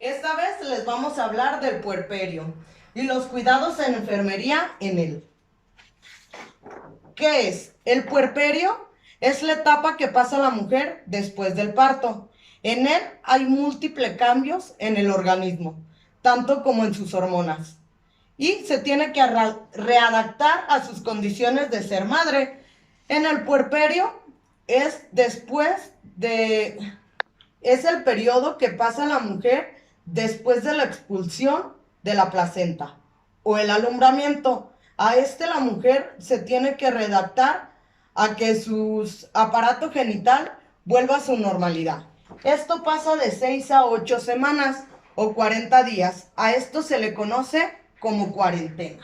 Esta vez les vamos a hablar del puerperio y los cuidados en enfermería en él. ¿Qué es? El puerperio es la etapa que pasa la mujer después del parto. En él hay múltiples cambios en el organismo, tanto como en sus hormonas. Y se tiene que readaptar a sus condiciones de ser madre. En el puerperio es el periodo que pasa la mujer después de la expulsión de la placenta o el alumbramiento. A la mujer se tiene que readaptar a que su aparato genital vuelva a su normalidad. Esto pasa de 6 a 8 semanas o 40 días. A esto se le conoce como cuarentena.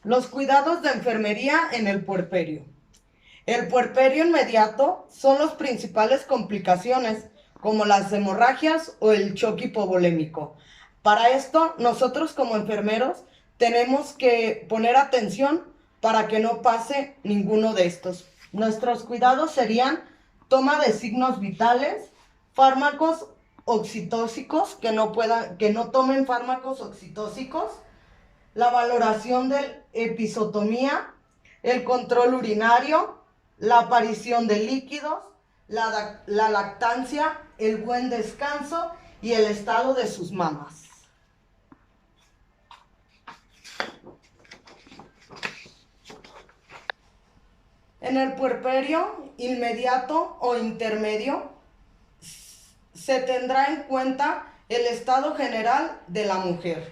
Los cuidados de enfermería en el puerperio. El puerperio inmediato son las principales complicaciones, como las hemorragias o el choque hipovolémico. Para esto, nosotros como enfermeros tenemos que poner atención para que no pase ninguno de estos. Nuestros cuidados serían toma de signos vitales, fármacos oxitóxicos, que no tomen fármacos oxitóxicos, la valoración de episotomía, el control urinario, la aparición de líquidos, la lactancia, el buen descanso y el estado de sus mamas. En el puerperio inmediato o intermedio se tendrá en cuenta el estado general de la mujer,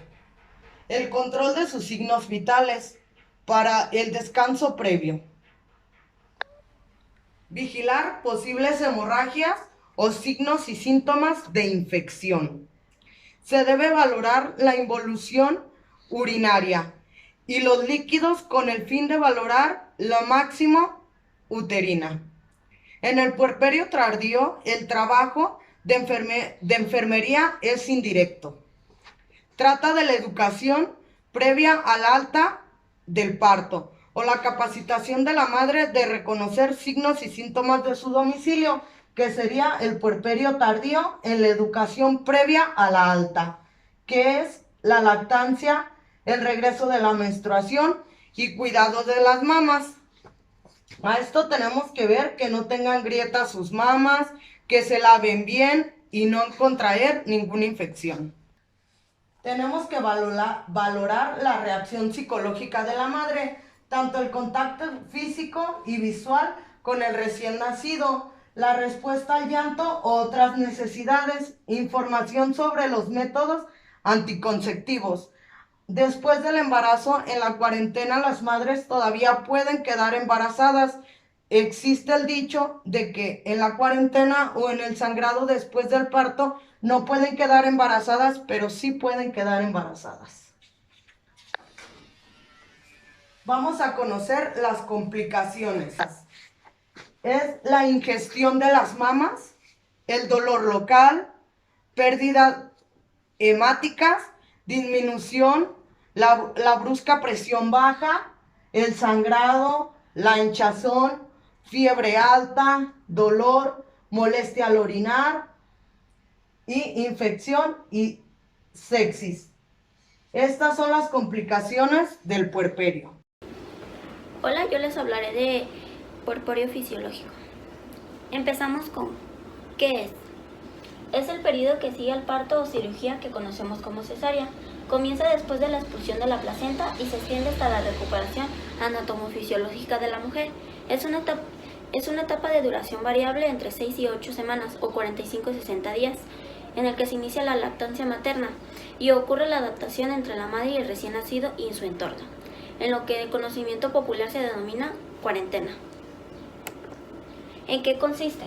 el control de sus signos vitales para el descanso previo, vigilar posibles hemorragias o signos y síntomas de infección. Se debe valorar la involución urinaria y los líquidos con el fin de valorar lo máximo uterina. En el puerperio tardío, el trabajo de enfermería es indirecto. Trata de la educación previa al alta del parto o la capacitación de la madre de reconocer signos y síntomas de su domicilio, que sería el puerperio tardío en la educación previa a la alta, que es la lactancia, el regreso de la menstruación y cuidado de las mamas. A esto tenemos que ver que no tengan grietas sus mamas, que se laven bien y no contraer ninguna infección. Tenemos que valorar la reacción psicológica de la madre, tanto el contacto físico y visual con el recién nacido, la respuesta al llanto o otras necesidades, información sobre los métodos anticonceptivos. Después del embarazo, en la cuarentena las madres todavía pueden quedar embarazadas. Existe el dicho de que en la cuarentena o en el sangrado después del parto no pueden quedar embarazadas, pero sí pueden quedar embarazadas. Vamos a conocer las complicaciones. Es la ingestión de las mamas, el dolor local, pérdidas hemáticas, disminución, la brusca presión baja, el sangrado, la hinchazón, fiebre alta, dolor, molestia al orinar y infección y sepsis. Estas son las complicaciones del puerperio. Hola, yo les hablaré de puerperio fisiológico. Empezamos con ¿qué es? Es el periodo que sigue al parto o cirugía que conocemos como cesárea. Comienza después de la expulsión de la placenta y se extiende hasta la recuperación anatomofisiológica de la mujer. Es una etapa de duración variable entre 6 y 8 semanas o 45 y 60 días, en el que se inicia la lactancia materna y ocurre la adaptación entre la madre y el recién nacido y su entorno, en lo que de conocimiento popular se denomina cuarentena. ¿En qué consiste?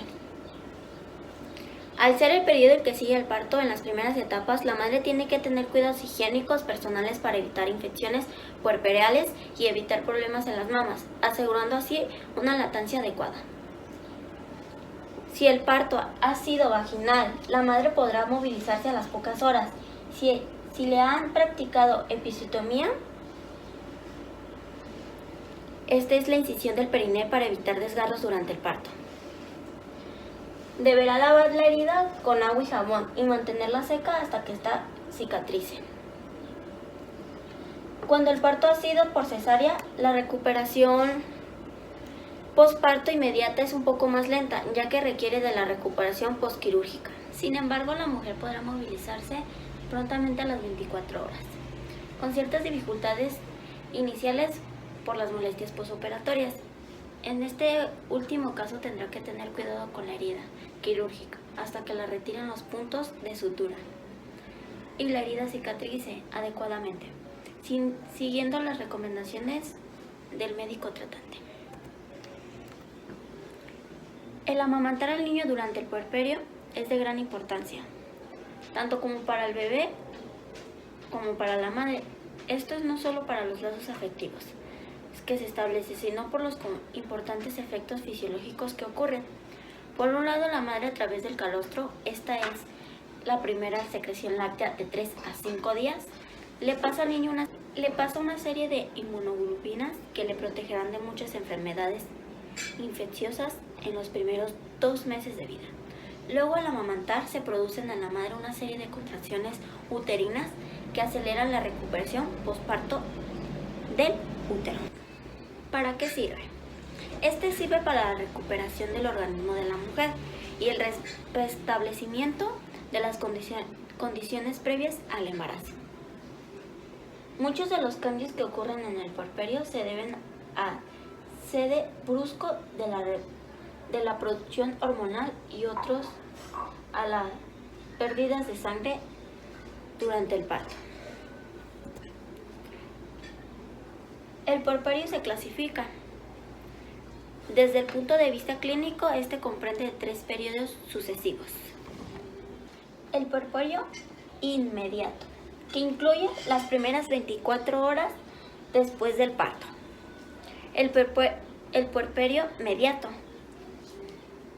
Al ser el periodo que sigue el parto, en las primeras etapas, la madre tiene que tener cuidados higiénicos personales para evitar infecciones puerperales y evitar problemas en las mamas, asegurando así una lactancia adecuada. Si el parto ha sido vaginal, la madre podrá movilizarse a las pocas horas. Si le han practicado episiotomía, esta es la incisión del periné para evitar desgarros durante el parto. Deberá lavar la herida con agua y jabón y mantenerla seca hasta que esta cicatrice. Cuando el parto ha sido por cesárea, la recuperación posparto inmediata es un poco más lenta, ya que requiere de la recuperación posquirúrgica. Sin embargo, la mujer podrá movilizarse prontamente a las 24 horas, con ciertas dificultades iniciales por las molestias posoperatorias. En este último caso tendrá que tener cuidado con la herida quirúrgica hasta que la retiren los puntos de sutura y la herida cicatrice adecuadamente, siguiendo las recomendaciones del médico tratante. El amamantar al niño durante el puerperio es de gran importancia, tanto como para el bebé como para la madre. Esto es no solo para los lazos afectivos que se establece, sino por los importantes efectos fisiológicos que ocurren. Por un lado, la madre a través del calostro, esta es la primera secreción láctea de 3 a 5 días, le pasa al niño una serie de inmunoglobulinas que le protegerán de muchas enfermedades infecciosas en los primeros 2 meses de vida. Luego, al amamantar, se producen en la madre una serie de contracciones uterinas que aceleran la recuperación posparto del útero. ¿Para qué sirve? Este sirve para la recuperación del organismo de la mujer y el restablecimiento de las condiciones previas al embarazo. Muchos de los cambios que ocurren en el puerperio se deben a cese brusco de la producción hormonal y otros a las pérdidas de sangre durante el parto. El puerperio se clasifica. Desde el punto de vista clínico, este comprende 3 periodos sucesivos. El puerperio inmediato, que incluye las primeras 24 horas después del parto. El puerperio mediato.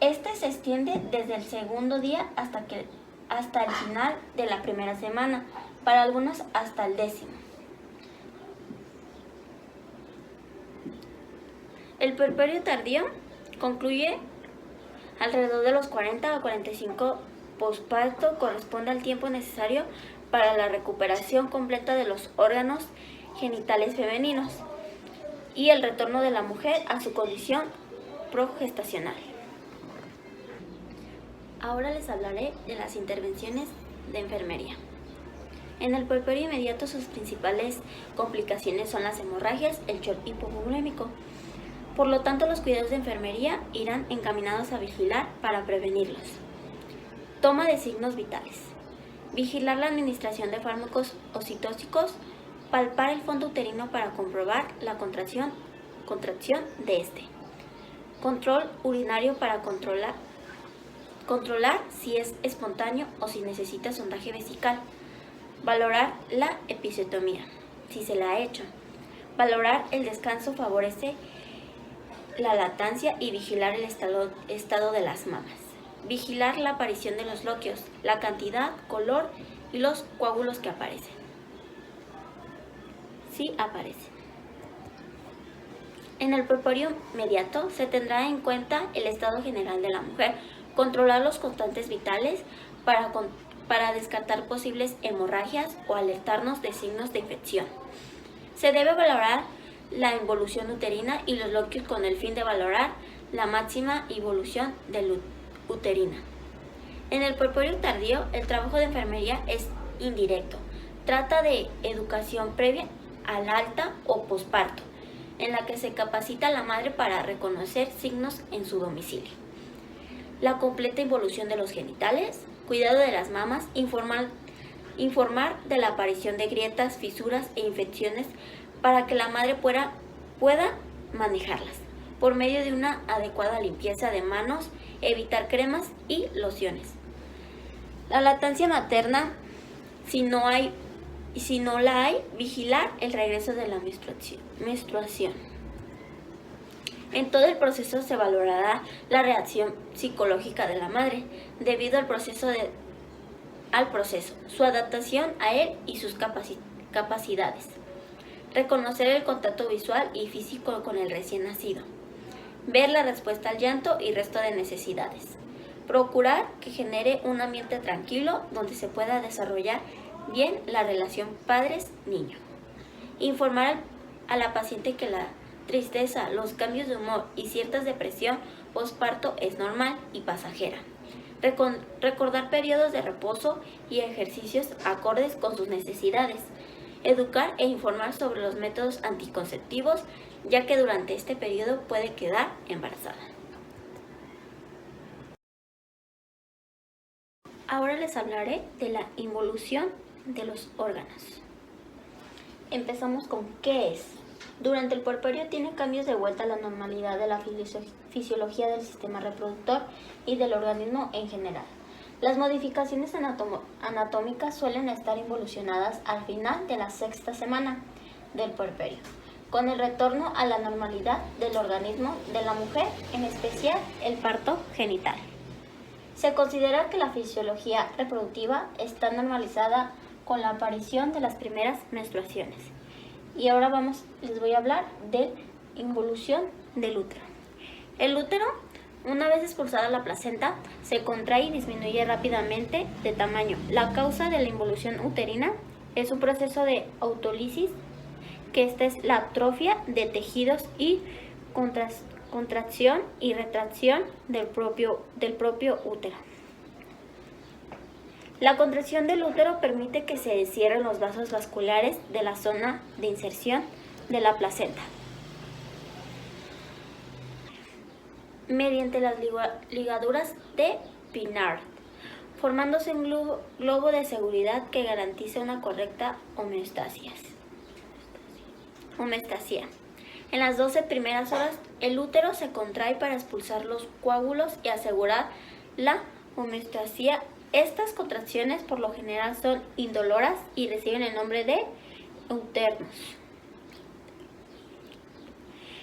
Este se extiende desde el segundo día hasta el final de la primera semana, para algunos hasta el 10º. El puerperio tardío concluye alrededor de los 40 a 45 posparto, corresponde al tiempo necesario para la recuperación completa de los órganos genitales femeninos y el retorno de la mujer a su condición progestacional. Ahora les hablaré de las intervenciones de enfermería. En el puerperio inmediato sus principales complicaciones son las hemorragias, el shock hipovolémico. Por lo tanto, los cuidados de enfermería irán encaminados a vigilar para prevenirlos. Toma de signos vitales. Vigilar la administración de fármacos oxitóxicos, palpar el fondo uterino para comprobar la contracción de este. Control urinario para controlar si es espontáneo o si necesita sondaje vesical. Valorar la episiotomía, si se la ha hecho. Valorar el descanso favorece la lactancia y vigilar el estado de las mamas. Vigilar la aparición de los loquios, la cantidad, color y los coágulos que aparecen. Si aparecen. En el puerperio inmediato se tendrá en cuenta el estado general de la mujer, controlar los constantes vitales para descartar posibles hemorragias o alertarnos de signos de infección. Se debe valorar la involución uterina y los loquios con el fin de valorar la máxima involución de uterina. En el puerperio tardío, el trabajo de enfermería es indirecto. Trata de educación previa al alta o posparto, en la que se capacita a la madre para reconocer signos en su domicilio. La completa involución de los genitales, cuidado de las mamas, informar de la aparición de grietas, fisuras e infecciones para que la madre pueda manejarlas por medio de una adecuada limpieza de manos, evitar cremas y lociones. La lactancia materna, si no la hay, vigilar el regreso de la menstruación. En todo el proceso se valorará la reacción psicológica de la madre debido al proceso, su adaptación a él y sus capacidades. Reconocer el contacto visual y físico con el recién nacido. Ver la respuesta al llanto y resto de necesidades. Procurar que genere un ambiente tranquilo donde se pueda desarrollar bien la relación padres-niño. Informar a la paciente que la tristeza, los cambios de humor y cierta depresión posparto es normal y pasajera. Recordar periodos de reposo y ejercicios acordes con sus necesidades. Educar e informar sobre los métodos anticonceptivos, ya que durante este periodo puede quedar embarazada. Ahora les hablaré de la involución de los órganos. Empezamos con ¿qué es? Durante el puerperio tiene cambios de vuelta a la normalidad de la fisiología del sistema reproductor y del organismo en general. Las modificaciones anatómicas suelen estar involucionadas al final de la sexta semana del puerperio, con el retorno a la normalidad del organismo de la mujer, en especial el parto genital. Se considera que la fisiología reproductiva está normalizada con la aparición de las primeras menstruaciones. Y ahora les voy a hablar de involución del útero. El útero, una vez expulsada la placenta, se contrae y disminuye rápidamente de tamaño. La causa de la involución uterina es un proceso de autólisis, que esta es la atrofia de tejidos y contracción y retracción del propio útero. La contracción del útero permite que se cierren los vasos vasculares de la zona de inserción de la placenta, mediante las ligaduras de Pinard, formándose un globo de seguridad que garantiza una correcta homeostasia. En las 12 primeras horas, el útero se contrae para expulsar los coágulos y asegurar la homeostasia. Estas contracciones por lo general son indoloras y reciben el nombre de euternos.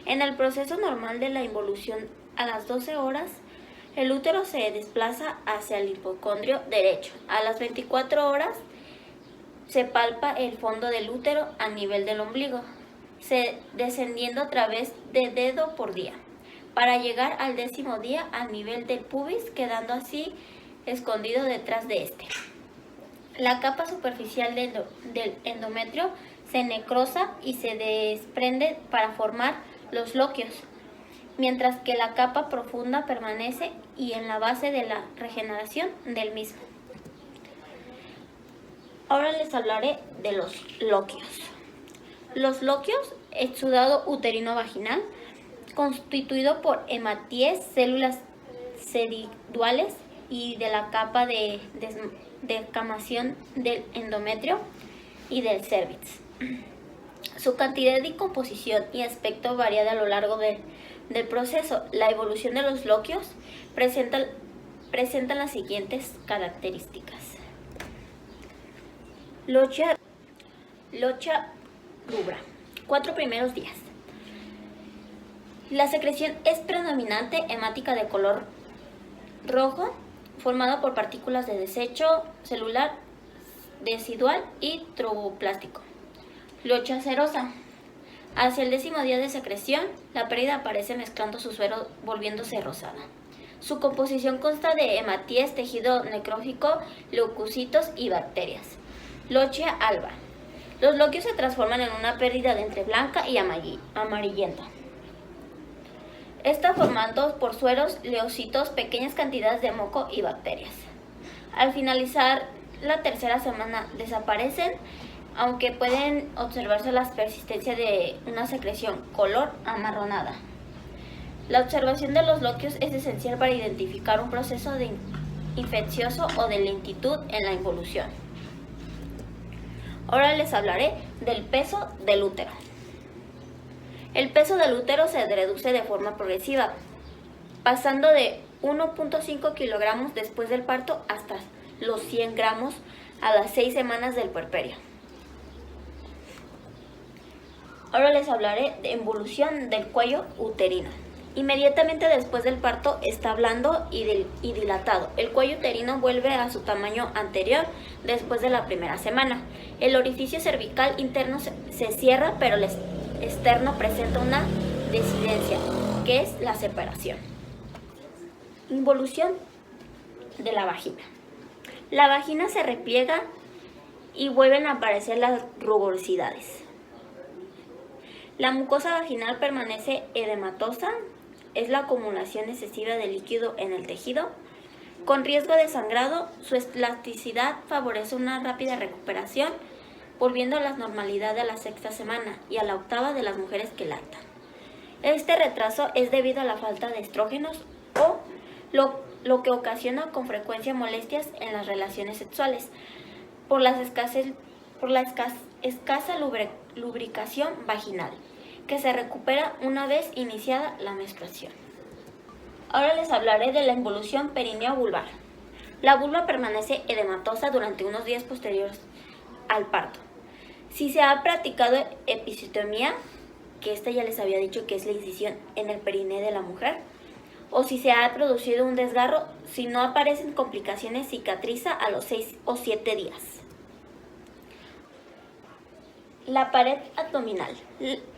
En el proceso normal de la involución, a las 12 horas, el útero se desplaza hacia el hipocondrio derecho. A las 24 horas se palpa el fondo del útero a nivel del ombligo, descendiendo a través de dedo por día, para llegar al 10º día al nivel del pubis, quedando así escondido detrás de este. La capa superficial del endometrio se necrosa y se desprende para formar los loquios, mientras que la capa profunda permanece y en la base de la regeneración del mismo. Ahora les hablaré de los loquios. Los loquios, exudado uterino vaginal, constituido por hematíes, células ceriduales y de la capa de descamación del endometrio y del cérvix. Su cantidad de composición y aspecto varía a lo largo del proceso. La evolución de los loquios presenta las siguientes características. Lochia rubra. 4 primeros días. La secreción es predominante hemática de color rojo, formada por partículas de desecho celular, residual y tromboplástico. Locha cerosa. Hacia el 10º día de secreción, la pérdida aparece mezclando su suero volviéndose rosada. Su composición consta de hematíes, tejido necrótico, leucocitos y bacterias. Lochia alba. Los loquios se transforman en una pérdida de entre blanca y amarillenta. Está formado por sueros, leucocitos, pequeñas cantidades de moco y bacterias. Al finalizar la 3ª semana desaparecen, aunque pueden observarse la persistencia de una secreción color amarronada. La observación de los loquios es esencial para identificar un proceso infeccioso o de lentitud en la involución. Ahora les hablaré del peso del útero. El peso del útero se reduce de forma progresiva, pasando de 1.5 kilogramos después del parto hasta los 100 gramos a las 6 semanas del puerperio. Ahora les hablaré de involución del cuello uterino. Inmediatamente después del parto está blando y dilatado. El cuello uterino vuelve a su tamaño anterior después de la primera semana. El orificio cervical interno se cierra, pero el externo presenta una disidencia, que es la separación. Involución de la vagina. La vagina se repliega y vuelven a aparecer las rugosidades. La mucosa vaginal permanece edematosa, es la acumulación excesiva de líquido en el tejido. Con riesgo de sangrado, su elasticidad favorece una rápida recuperación, volviendo a la normalidad a la 6ª semana y a la 8ª de las mujeres que lactan. Este retraso es debido a la falta de estrógenos o lo que ocasiona con frecuencia molestias en las relaciones sexuales por la escasa lubricación vaginal, que se recupera una vez iniciada la menstruación. Ahora les hablaré de la involución perineo-vulvar. La vulva permanece edematosa durante unos días posteriores al parto. Si se ha practicado episiotomía, que esta ya les había dicho que es la incisión en el perineo de la mujer, o si se ha producido un desgarro, si no aparecen complicaciones, cicatriza a los 6 o 7 días. La pared abdominal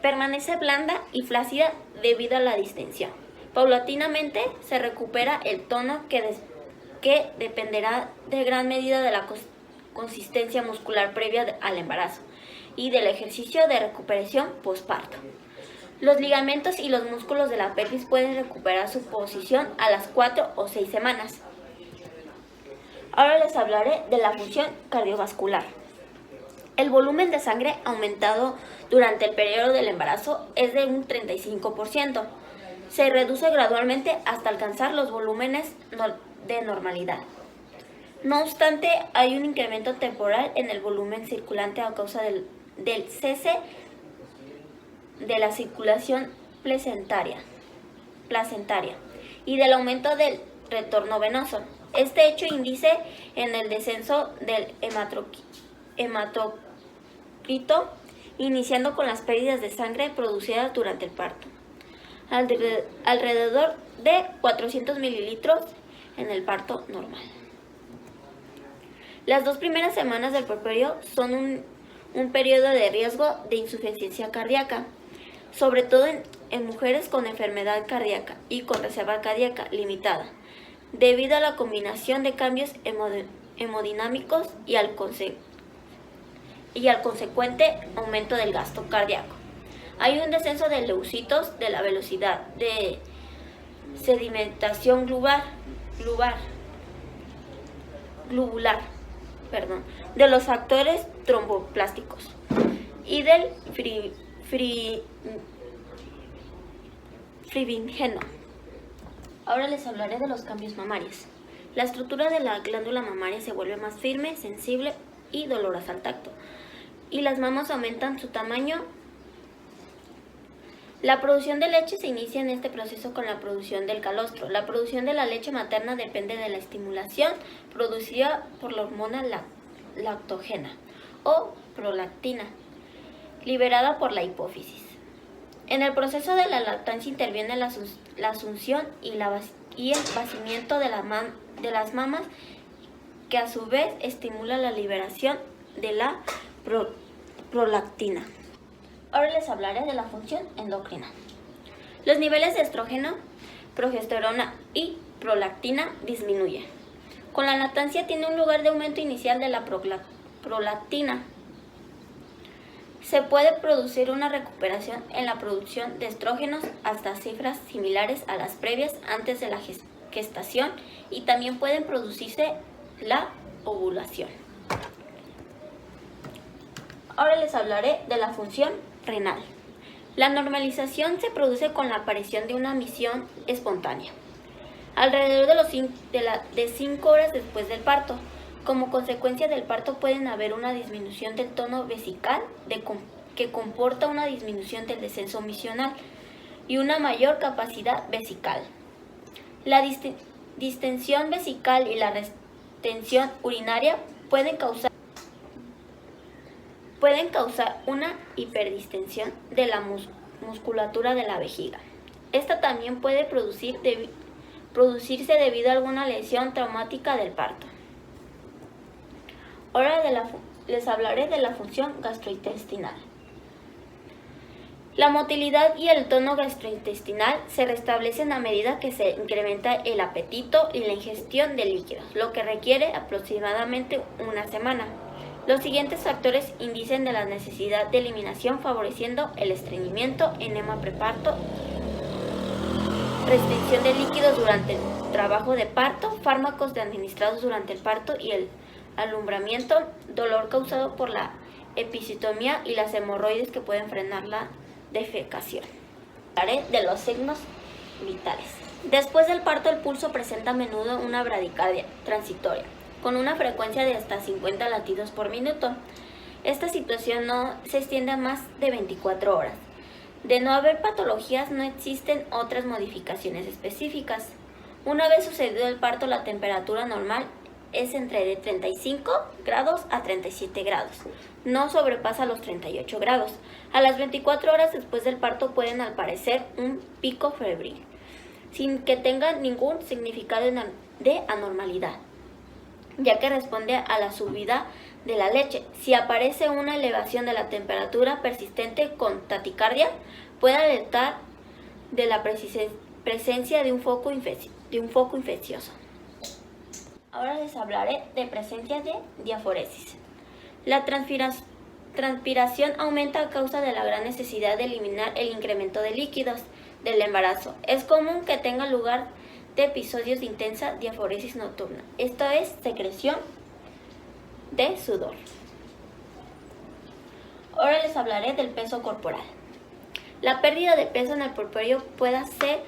permanece blanda y flácida debido a la distensión. Paulatinamente se recupera el tono que dependerá de gran medida de la consistencia muscular previa al embarazo y del ejercicio de recuperación postparto. Los ligamentos y los músculos de la pelvis pueden recuperar su posición a las 4 o 6 semanas. Ahora les hablaré de la función cardiovascular. El volumen de sangre aumentado durante el periodo del embarazo es de un 35%. Se reduce gradualmente hasta alcanzar los volúmenes de normalidad. No obstante, hay un incremento temporal en el volumen circulante a causa del cese de la circulación placentaria y del aumento del retorno venoso. Este hecho indice en el descenso del hematocrito, iniciando con las pérdidas de sangre producidas durante el parto, alrededor de 400 mililitros en el parto normal. Las 2 primeras semanas del puerperio son un periodo de riesgo de insuficiencia cardíaca, sobre todo en mujeres con enfermedad cardíaca y con reserva cardíaca limitada, debido a la combinación de cambios hemodinámicos y al consecuente aumento del gasto cardíaco. Hay un descenso de leucitos, de la velocidad de sedimentación globular, de los factores tromboplásticos y del fibrinogen. Ahora les hablaré de los cambios mamarios. La estructura de la glándula mamaria se vuelve más firme, sensible y dolorosa al tacto, y las mamas aumentan su tamaño. La producción de leche se inicia en este proceso con la producción del calostro. La producción de la leche materna depende de la estimulación producida por la hormona lactogena o prolactina, liberada por la hipófisis. En el proceso de la lactancia interviene la asunción y el vaciamiento de las mamas, que a su vez estimula la liberación de la prolactina. Ahora les hablaré de la función endocrina. Los niveles de estrógeno, progesterona y prolactina disminuyen. Con la lactancia tiene un lugar de aumento inicial de la prolactina. Se puede producir una recuperación en la producción de estrógenos hasta cifras similares a las previas antes de la gestación, y también pueden producirse la ovulación. Ahora les hablaré de la función renal. La normalización se produce con la aparición de una emisión espontánea, alrededor de 5 horas después del parto. Como consecuencia del parto pueden haber una disminución del tono vesical que comporta una disminución del descenso misional y una mayor capacidad vesical. La distensión vesical y la retención urinaria pueden causar una hiperdistensión de la musculatura de la vejiga. Esta también puede producirse debido a alguna lesión traumática del parto. Ahora les hablaré de la función gastrointestinal. La motilidad y el tono gastrointestinal se restablecen a medida que se incrementa el apetito y la ingestión de líquidos, lo que requiere aproximadamente una semana. Los siguientes factores indicen de la necesidad de eliminación, favoreciendo el estreñimiento, enema preparto, restricción de líquidos durante el trabajo de parto, fármacos administrados durante el parto y el alumbramiento, dolor causado por la episiotomía y las hemorroides que pueden frenar la defecación. Hablaré de los signos vitales. Después del parto, el pulso presenta a menudo una bradicardia transitoria, con una frecuencia de hasta 50 latidos por minuto. Esta situación no se extiende a más de 24 horas. De no haber patologías, no existen otras modificaciones específicas. Una vez sucedido el parto, la temperatura normal es entre de 35 grados a 37 grados. No sobrepasa los 38 grados. A las 24 horas después del parto pueden aparecer un pico febril, sin que tenga ningún significado de anormalidad, ya que responde a la subida de la leche. Si aparece una elevación de la temperatura persistente con taticardia, puede alertar de la presencia de un foco infeccioso. Ahora les hablaré de presencia de diaforesis. La transpiración aumenta a causa de la gran necesidad de eliminar el incremento de líquidos del embarazo. Es común que tenga lugar de episodios de intensa diaforesis nocturna. Esto es secreción de sudor. Ahora les hablaré del peso corporal. La pérdida de peso en el puerperio puede hacer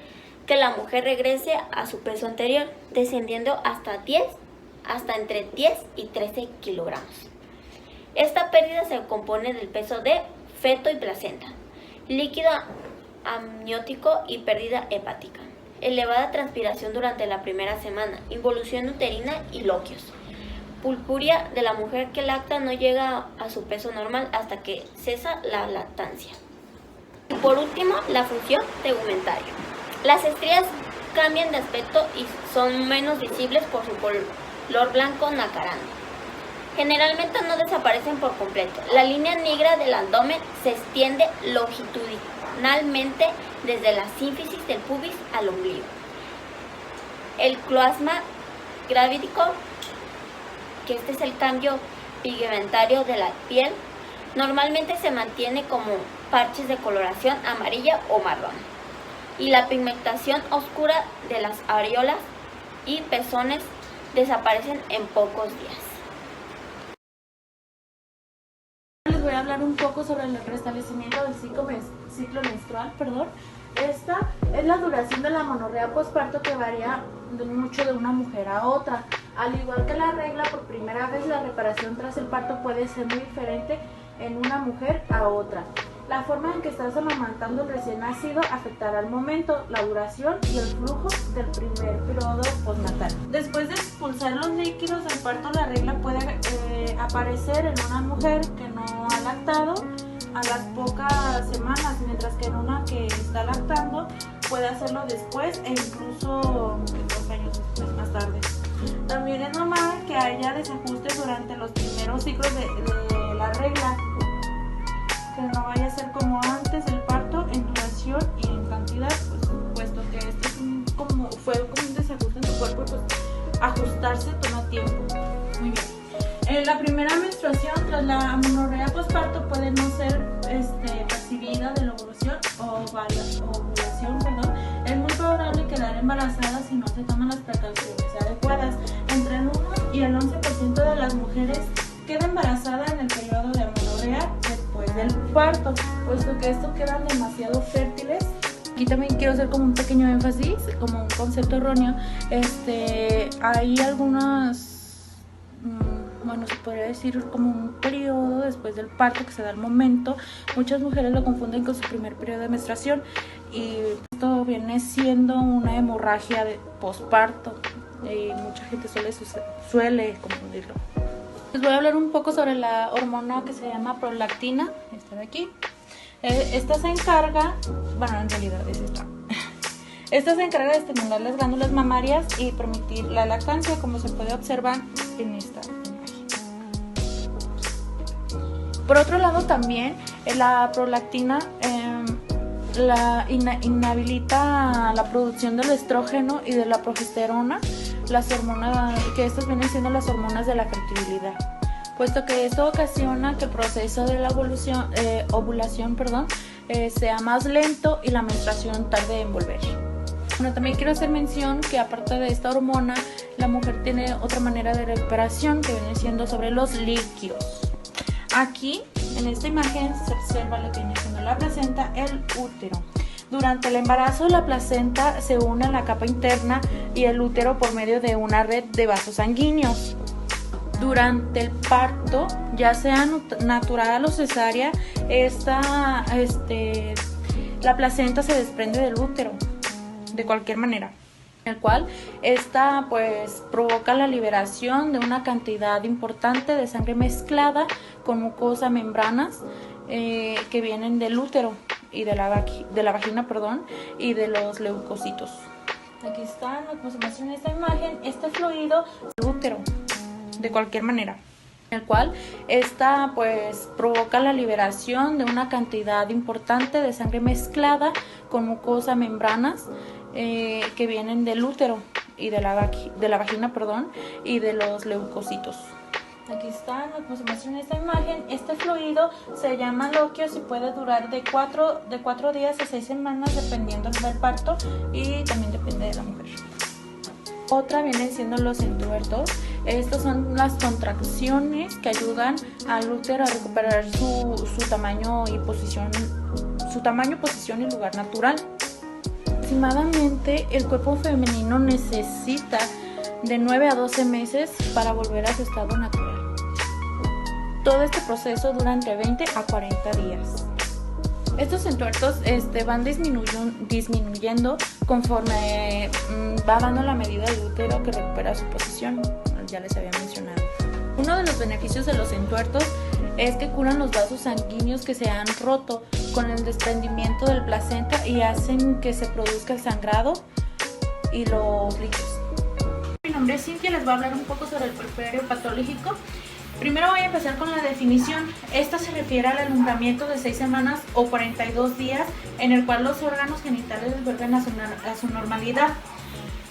que la mujer regrese a su peso anterior, descendiendo hasta entre 10 y 13 kilogramos. Esta pérdida se compone del peso de feto y placenta, líquido amniótico y pérdida hepática, elevada transpiración durante la primera semana, involución uterina y loquios. Purpuria de la mujer que lacta no llega a su peso normal hasta que cesa la lactancia. Y por último, la función tegumentaria. Las estrías cambian de aspecto y son menos visibles por su color blanco nacarando. Generalmente no desaparecen por completo. La línea negra del abdomen se extiende longitudinalmente desde la sínfisis del pubis al ombligo. El cloasma gravídico, que este es el cambio pigmentario de la piel, normalmente se mantiene como parches de coloración amarilla o marrón. Y la pigmentación oscura de las areolas y pezones desaparecen en pocos días. Les voy a hablar un poco sobre el restablecimiento del ciclo menstrual. Esta es la duración de la monorrea posparto, que varía mucho de una mujer a otra. Al igual que la regla, por primera vez la reparación tras el parto puede ser muy diferente en una mujer a otra. La forma en que estás amamantando el recién nacido afectará el momento, la duración y el flujo del primer periodo postnatal. Después de expulsar los líquidos del parto, la regla puede aparecer en una mujer que no ha lactado a las pocas semanas, mientras que en una que está lactando puede hacerlo después e incluso 2 años después, más tarde. También es normal que haya desajustes durante los primeros ciclos de la regla, que no vaya a ser como antes del parto en duración y en cantidad, puesto que esto es fue como un desajuste en tu cuerpo, pues ajustarse toma tiempo. Muy bien. La primera menstruación tras la amenorrea posparto puede no ser percibida de la ovulación Es muy probable quedar embarazada si no se toman las precauciones adecuadas. Entre el 1 y el 11% de las mujeres queda embarazada en el periodo de amenorrea después del parto, puesto que estos quedan demasiado fértiles. Aquí también quiero hacer como un pequeño énfasis, como un concepto erróneo. Hay algunas, se podría decir como un periodo después del parto que se da al momento. Muchas mujeres lo confunden con su primer periodo de menstruación y esto viene siendo una hemorragia de posparto y mucha gente suele confundirlo. Les voy a hablar un poco sobre la hormona que se llama prolactina, esta de aquí. Esta se encarga, en realidad es esta. Esta se encarga de estimular las glándulas mamarias y permitir la lactancia, como se puede observar en esta imagen. Por otro lado, también la prolactina inhabilita la producción del estrógeno y de la progesterona, las hormonas, que estas vienen siendo las hormonas de la fertilidad, puesto que esto ocasiona que el proceso de la ovulación sea más lento y la menstruación tarde en volver. Bueno, también quiero hacer mención que aparte de esta hormona, la mujer tiene otra manera de recuperación que viene siendo sobre los líquidos. Aquí, en esta imagen, se observa lo que viene siendo la placenta, el útero. Durante el embarazo, la placenta se une a la capa interna y el útero por medio de una red de vasos sanguíneos. Durante el parto, ya sea natural o cesárea, la placenta se desprende del útero de cualquier manera, el cual esta pues provoca la liberación de una cantidad importante de sangre mezclada con mucosa, membranas que vienen del útero y de la vagina y de los leucocitos. Aquí está, como se muestra en esta imagen, este fluido del útero de cualquier manera, el cual esta pues provoca la liberación de una cantidad importante de sangre mezclada con mucosa, membranas que vienen del útero y de la vagina y de los leucocitos. Aquí está, como se muestra en esta imagen, este fluido se llama loquios y puede durar de 4 días a 6 semanas dependiendo del parto y también depende de la mujer. Otra vienen siendo los entuertos. Estos son las contracciones que ayudan al útero a recuperar su tamaño, posición y lugar natural. Aproximadamente el cuerpo femenino necesita de 9 a 12 meses para volver a su estado natural. Todo este proceso dura entre 20 a 40 días. Estos entuertos van disminuyendo conforme va dando la medida del útero que recupera su posición, ya les había mencionado. Uno de los beneficios de los entuertos es que curan los vasos sanguíneos que se han roto con el desprendimiento del placenta y hacen que se produzca el sangrado y los líquidos. Mi nombre es Cintia, les voy a hablar un poco sobre el puerperio patológico. Primero voy a empezar con la definición. Esta se refiere al alumbramiento de 6 semanas o 42 días en el cual los órganos genitales vuelven a su normalidad.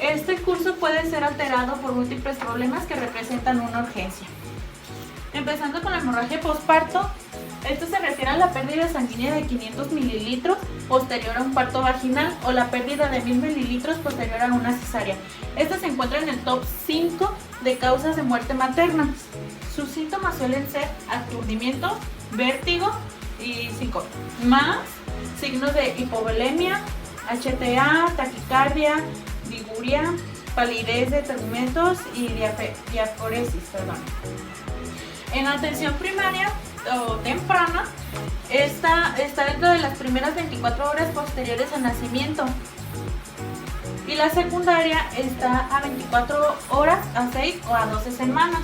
Este curso puede ser alterado por múltiples problemas que representan una urgencia. Empezando con la hemorragia postparto, esto se refiere a la pérdida sanguínea de 500 mililitros posterior a un parto vaginal o la pérdida de 1000 mililitros posterior a una cesárea. Esta se encuentra en el top 5 de causas de muerte materna. Sus síntomas suelen ser aturdimiento, vértigo y síncope, más signos de hipovolemia, HTA, taquicardia, liguria, palidez de tegmentos y diaforesis. En atención primaria o temprana, está dentro de las primeras 24 horas posteriores al nacimiento. Y la secundaria está a 24 horas, a 6 o a 12 semanas.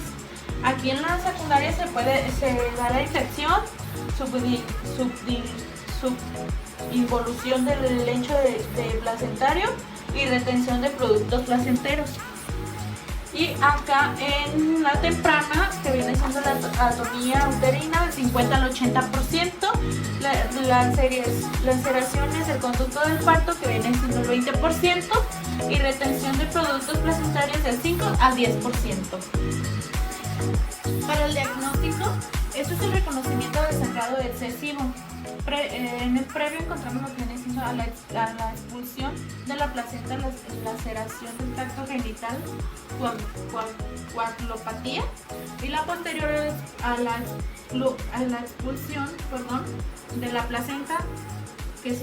Aquí en la secundaria se da la infección, involución del lecho de placentario y retención de productos placenteros. Y acá en la temprana, que viene siendo la atonía uterina, del 50 al 80%, lanceraciones del conducto del parto, que viene siendo el 20%, y retención de productos placentarios del 5 al 10%. Para el diagnóstico, esto es el reconocimiento del sangrado excesivo. En el previo encontramos lo que viene siendo a la expulsión de la placenta, la laceración del tracto genital, coagulopatía, y la posterior es a la expulsión de la placenta, que es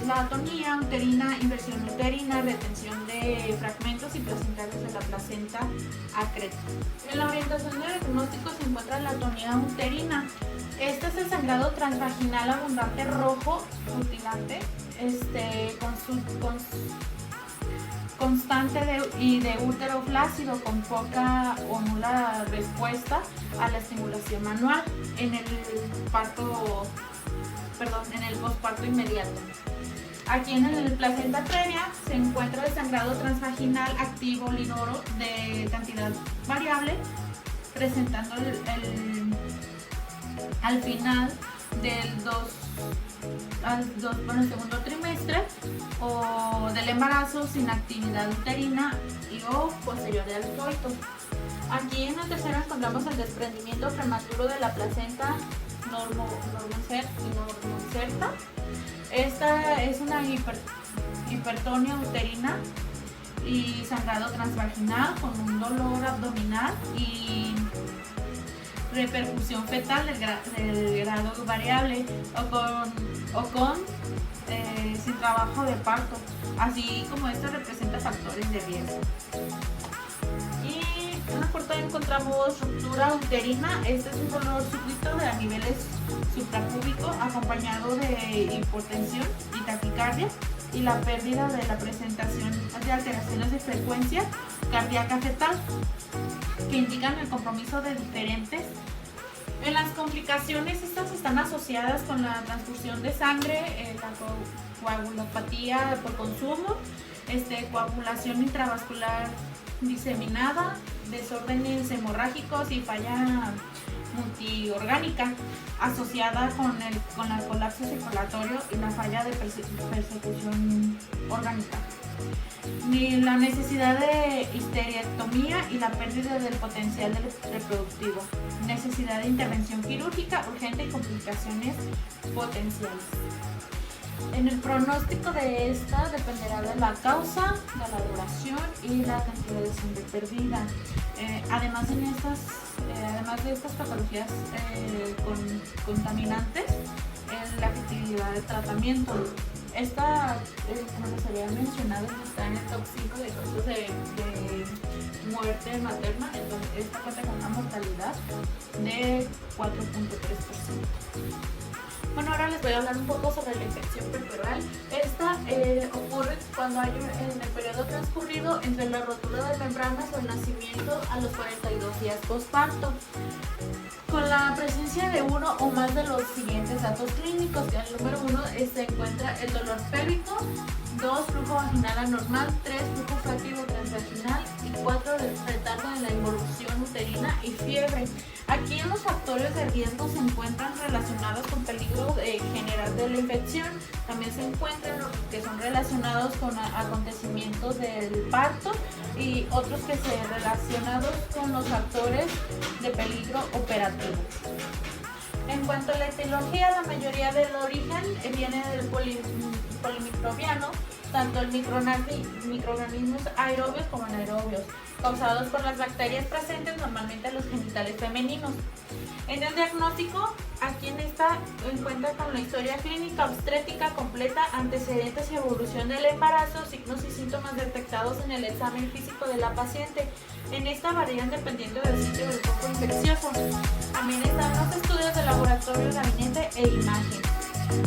la atonía uterina, inversión uterina, retención de fragmentos y placentarios de la placenta acreta. En la orientación del diagnóstico se encuentra la atonía uterina. Este es el sangrado transvaginal abundante rojo, rutilante, constante y de útero flácido con poca o nula respuesta a la estimulación manual en el posparto inmediato. Aquí en el placenta previa se encuentra el sangrado transvaginal activo linoro de cantidad variable, presentando al final bueno, el segundo trimestre o del embarazo sin actividad uterina y o posterior al coito. Aquí en la tercera encontramos el desprendimiento prematuro de la placenta normoinserta. Esta es una hipertonia uterina y sangrado transvaginal con un dolor abdominal y repercusión fetal del grado variable o con sin trabajo de parto, así como esto representa factores de riesgo. Y en la portada encontramos ruptura uterina. Este es un dolor súbito a niveles suprapúbicos acompañado de hipotensión y taquicardia y la pérdida de la presentación de alteraciones de frecuencia cardíaca fetal que indican el compromiso de diferentes. En las complicaciones, estas están asociadas con la transfusión de sangre, la coagulopatía por consumo, coagulación intravascular diseminada, desórdenes hemorrágicos y falla multiorgánica asociada con el colapso circulatorio y la falla de persecución orgánica. Ni la necesidad de histerectomía y la pérdida del potencial reproductivo, necesidad de intervención quirúrgica urgente y complicaciones potenciales. En el pronóstico de esta dependerá de la causa, de la duración y la cantidad de sangre perdida. Además de estas patologías contaminantes, la efectividad del tratamiento. Esta, como les había mencionado, está en el top 5 de casos de muerte materna, entonces esta cuenta con una mortalidad de 4.3%. Bueno, ahora les voy a hablar un poco sobre la infección puerperal. Esta ocurre cuando hay en el periodo transcurrido entre la rotura de membranas o el nacimiento a los 42 días posparto, con la presencia de uno o más de los siguientes datos clínicos. En el número 1 se encuentra el dolor pélvico, 2 flujo vaginal anormal, 3 flujo fáctico transvaginal y 4 retardo en la involución uterina y fiebre. Aquí en los factores de riesgo se encuentran relacionados con peligro general de la infección. También se encuentran los que son relacionados con acontecimientos del parto y otros que se relacionados con los factores de peligro operativo. En cuanto a la etiología, la mayoría del origen viene del polimicrobiano, tanto el microorganismos aerobios como anaerobios, causados por las bacterias presentes normalmente en los genitales femeninos. En el diagnóstico, aquí en esta encuentra con la historia clínica obstétrica completa, antecedentes y evolución del embarazo, signos y síntomas detectados en el examen físico de la paciente. En esta varían dependiendo del sitio del foco infeccioso. También están los estudios de laboratorio, gabinete e imagen.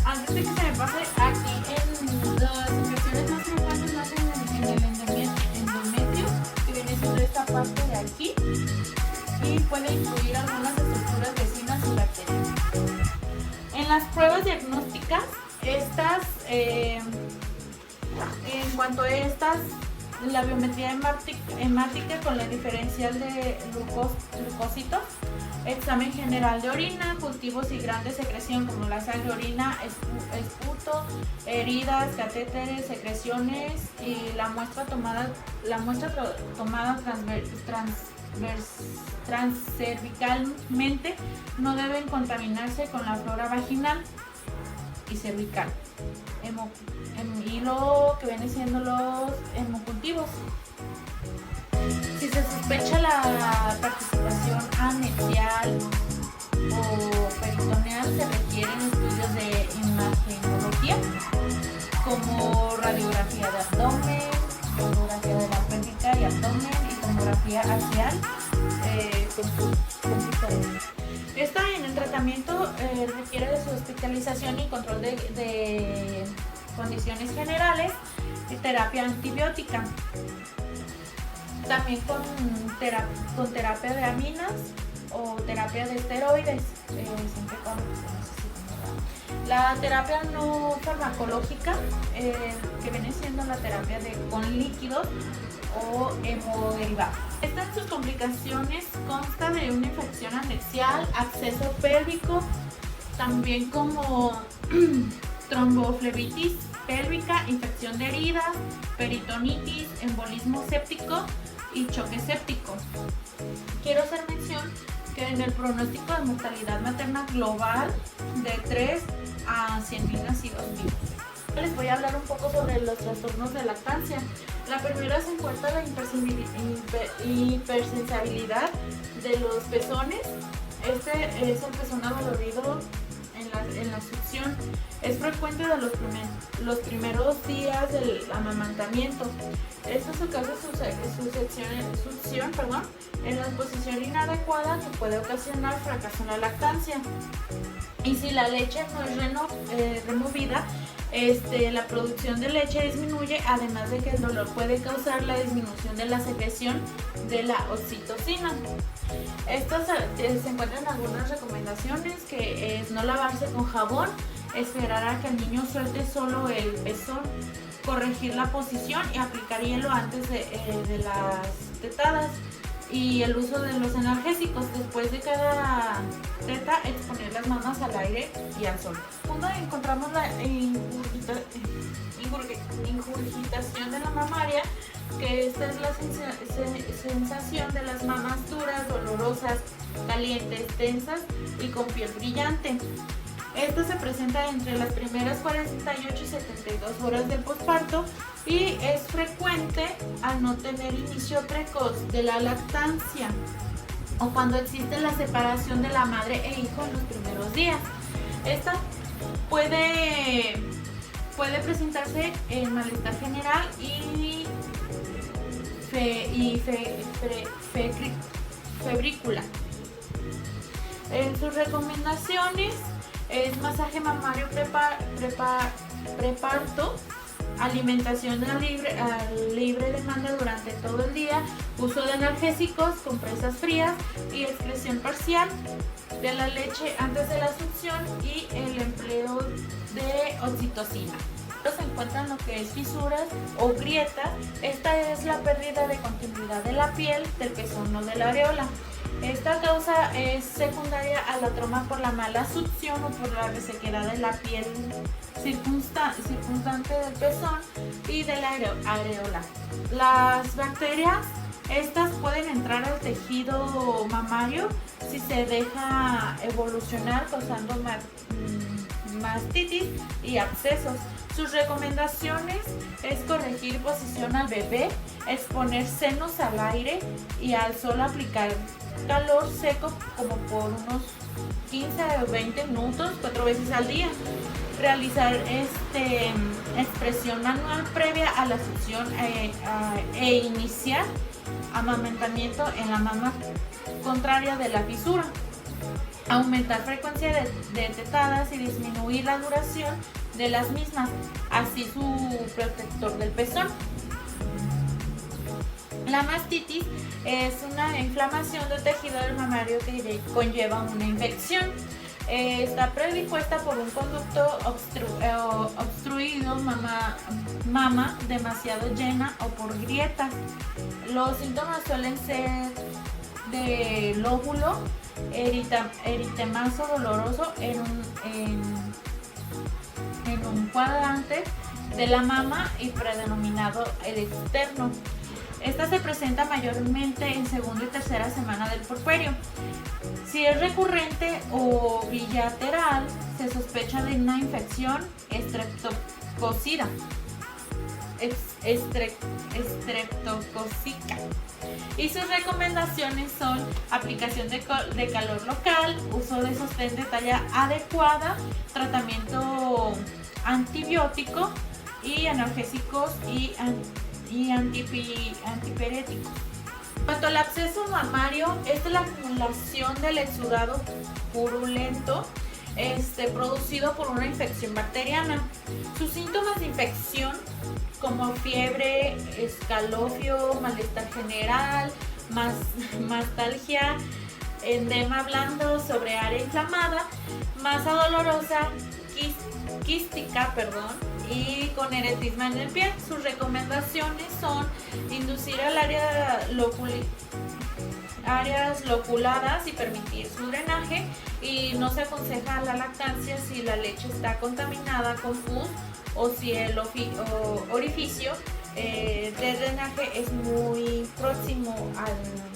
Antes de que se me pase, aquí en las infecciones más frecuentes nacen en el endometrio, que viene siendo esta parte de aquí, y puede incluir algunas estructuras vecinas y bacterias. En las pruebas diagnósticas, en cuanto a estas, la biometría hemática con la diferencial de leucocitos, examen general de orina, cultivos y grandes secreción como la sangre, orina, esputo, heridas, catéteres, secreciones y la muestra tomada transcervicalmente no deben contaminarse con la flora vaginal y cervical. Y lo que viene siendo los hemocultivos. Si se sospecha la participación anexial o peritoneal, se requieren estudios de imagenología como radiografía de abdomen, tomografía de la pélvica y abdomen y tomografía axial computadora. Esta en el tratamiento requiere de su hospitalización y control de condiciones generales y terapia antibiótica. También con terapia de aminas o terapia de esteroides, siempre cuando se necesita. La terapia no farmacológica, que viene siendo la terapia con líquidos o hemoderivados. Estas sus complicaciones consta de una infección anexial, absceso pélvico, también como tromboflebitis pélvica, infección de heridas, peritonitis, embolismo séptico y choque séptico. Quiero hacer mención que en el pronóstico de mortalidad materna global de 3 a 100.000 nacidos vivos. Les voy a hablar un poco sobre los trastornos de lactancia. La primera se encuentra la hipersensibilidad de los pezones. Este es el pezón adolorido en la succión. Es frecuente de los primeros días del amamantamiento. Esto se causa succión en la posición inadecuada que puede ocasionar fracaso en la lactancia. Y si la leche no es removida, la producción de leche disminuye, además de que el dolor puede causar la disminución de la secreción de la oxitocina. Estas se encuentran algunas recomendaciones, que es no lavarse con jabón, esperar a que el niño suelte solo el pezón, corregir la posición y aplicar hielo antes de las tetadas, y el uso de los analgésicos. Después de cada teta, exponer las mamas al aire y al sol. Segundo, encontramos la ingurgitación de la mamaria, que esta es la sensación de las mamas duras, dolorosas, calientes, tensas y con piel brillante. Esto se presenta entre las primeras 48 y 72 horas del posparto y es frecuente al no tener inicio precoz de la lactancia o cuando existe la separación de la madre e hijo en los primeros días. Esta puede presentarse en malestar general y febrícula. En sus recomendaciones es masaje mamario preparto, alimentación a libre demanda durante todo el día, uso de analgésicos, compresas frías y excreción parcial de la leche antes de la succión y el empleo de oxitocina. Se encuentran lo que es fisuras o grietas. Esta es la pérdida de continuidad de la piel del pezón o de la areola. Esta causa es secundaria a la trauma por la mala succión o por la resequedad de la piel circundante del pezón y de la areola. Las bacterias, estas pueden entrar al tejido mamario si se deja evolucionar, causando mastitis y abscesos. Sus recomendaciones es corregir posición al bebé, exponer senos al aire y al sol, aplicar calor seco como por unos 15 o 20 minutos 4 veces al día. Realizar expresión manual previa a la succión e iniciar amamantamiento en la mama contraria de la fisura. Aumentar frecuencia de tetadas y disminuir la duración de las mismas, así su protector del pezón. La mastitis es una inflamación del tejido del mamario que conlleva una infección. Está predispuesta por un conducto obstruido, mama demasiado llena o por grietas. Los síntomas suelen ser de lóbulo, eritemazo doloroso en un cuadrante de la mama y predenominado el externo. Esta se presenta mayormente en segunda y tercera semana del puerperio. Si es recurrente o bilateral, se sospecha de una infección estreptocócica. Y sus recomendaciones son aplicación de calor local, uso de sostén de talla adecuada, tratamiento antibiótico y analgésicos y antipiréticos. En cuanto al absceso mamario, esta es la acumulación del exudado purulento producido por una infección bacteriana. Sus síntomas de infección, como fiebre, escalofrío, malestar general, mastalgia, edema blando sobre área inflamada, masa dolorosa, quística, y con eretisma en el pie. Sus recomendaciones son inducir al área áreas loculadas y permitir su drenaje, y no se aconseja la lactancia si la leche está contaminada con pus o si el orificio de drenaje es muy próximo al